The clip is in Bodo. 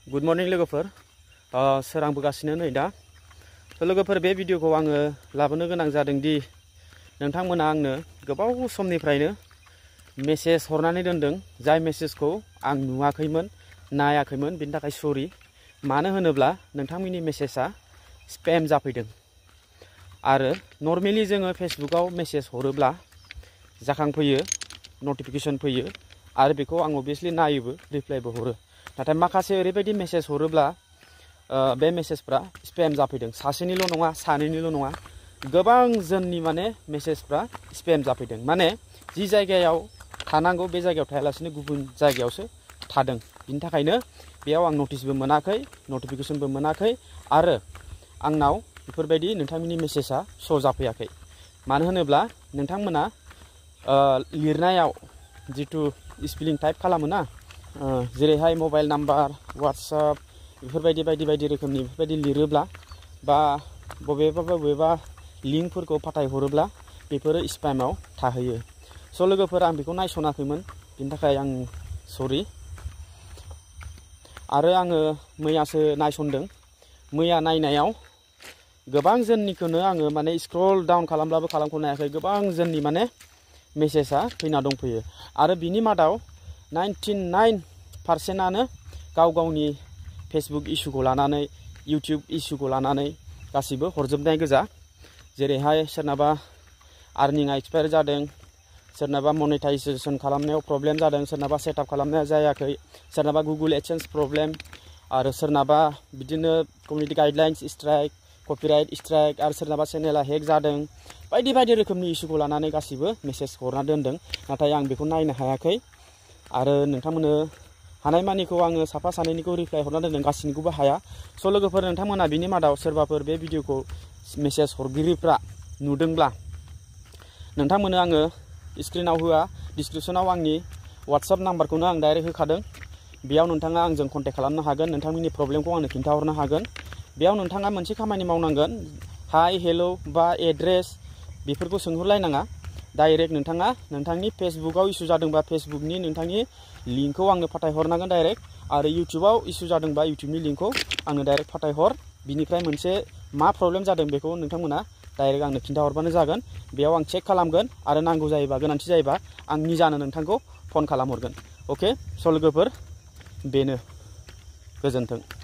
गुड मर्निं लोगोफोर सोरांबोगासिनो नै दा लोगोफोर बे भिडिअखौ आङो लाबोनो गोनां जादों दि नोंथांमोना आंनो गोबाव समनिफ्रायनो मेसेज हरनानै दोनदों जाय मेसेजखौ आं नुवाखैमोन नायाखैमोन बिनि थाखाय सरि मानो होनोब्ला नोंथांमोननि मेसेजआ स्पेम जाफैदों आरो नर्मेलि जोङो फेसबुकाव मेसेज हरोब्ला जाखांफैयो नटिफिकेसन फैयो आरो बेखौ आं अबियसलि नायोबो रिप्लाइबो हरो नाथाय माखासे ओरैबायदि मेसेज हरोब्ला बे मेसेजफ्रा स्पेम जाफैदों सासेनिल' नङा सानैनिल' नङा गोबां जननि माने मेसेजफ्रा स्पेम जाफैदों माने जि जायगायाव थानांगौ बे जायगायाव थायालासिनो गुबुन जायगायावसो थादों बिनि थाखायनो बेयाव आं नटिसबो मोनाखै नटिफिकेसनबो मोनाखै आरो आंनाव बेफोरबायदि नोंथांमोननि मेसेजआ श' जाफैयाखै मानो होनोब्ला नोंथांमोना लिरनायाव जितु स्पेलिं टाइप खालामो ना जेरैहाय मबाइल नाम्बार वाट्सएप बेफोरबायदि बायदि रोखोमनि बेफोरबायदि लिरोब्ला बा बबेबा लिंकफोरखौ फाथायहरोब्ला बेफोरो स्पेमाव थाहैयो स' लोगोफोर आं बेखौ नायसनाखैमोन बिनि थाखाय आं सरि आरो आङो मैयासो नायसनदों मैया नायनायाव गोबां जननिखौनो आङो माने स्क्रल डाउन खालामब्लाबो खालामख'नो हायाखै गोबां जननि माने मेसेजआ फैना दंफैयो आरो बिनि मादाव 99%आनो गाव गावनि फेसबुक इस्युखौ लानानै इउटिउब इस्युखौ लानानै गासिबो हरजोबनाय गोजा जेरैहाय सोरनाबा आर्निंआ एक्सपायार जादों सोरनाबा मनेटाइजेसन खालामनायाव प्रब्लेम जादों सोरनाबा सेटआप खालामनाया जायाखै सोरनाबा गुगल एडसेन्स प्रब्लेम आरो सोरनाबा बिदिनो community guidelines strike copyright strike आरो सोरनाबा चेनेला हेक जादों बायदि रोखोमनि इस्युखौ लानानै गासिबो मेसेज हरना दोनदों नाथाय आं बेखौ नायनो हायाखै आरो नोंथांमोननो हानायमानिखौ आङो साफा सानैनिखौ रिप्लाइ हरना दोनदों गासिनिखौबो हाया स' लोगोफोर नोंथांमोना बिनि मादाव सोरबाफोर बे भिडिअखौ मेसेज हरगिरिफ्रा नुदोंब्ला नोंथांमोननो आङो स्क्रिनाव होआ डिसक्रिपसनाव आंनि वाट्सएप नाम्बारखौनो आं डाइरेक्ट होखादों बेयाव नोंथाङा आंजों कन्टेक्ट खालामनो हागोन नोंथांमोननि प्रब्लेमखौ आंनो खिन्थाहरनो हागोन बेयाव नोंथाङा मोनसे खामानि मावनांगोन हाय हेल' बा एड्रेस बेफोरखौ सोंहरलायनाङा डाइरेक्ट नोंथाङा नोंथांनि फेसबुकाव इस्यु जादोंबा फेसबुकनि नोंथांनि लिंकखौ आंनो फाथायहरनांगोन डाइरेक्ट आरो इउटिउबाव इस्यु जादोंबा इउटिउबनि लिंकखौ आंनो डाइरेक्ट फाथायहर बिनिफ्राय मोनसे मा प्रब्लेम जादों बेखौ नोंथांमोना डाइरेक्ट आंनो खिन्थाहरबानो जागोन बेयाव आं चेक खालामगोन आरो नांगौ जायोबा गोनांथि जायोबा आं निजानो नोंथांखौ फन खालामहरगोन अके स' लोगोफोर बेनो गोजोन्थों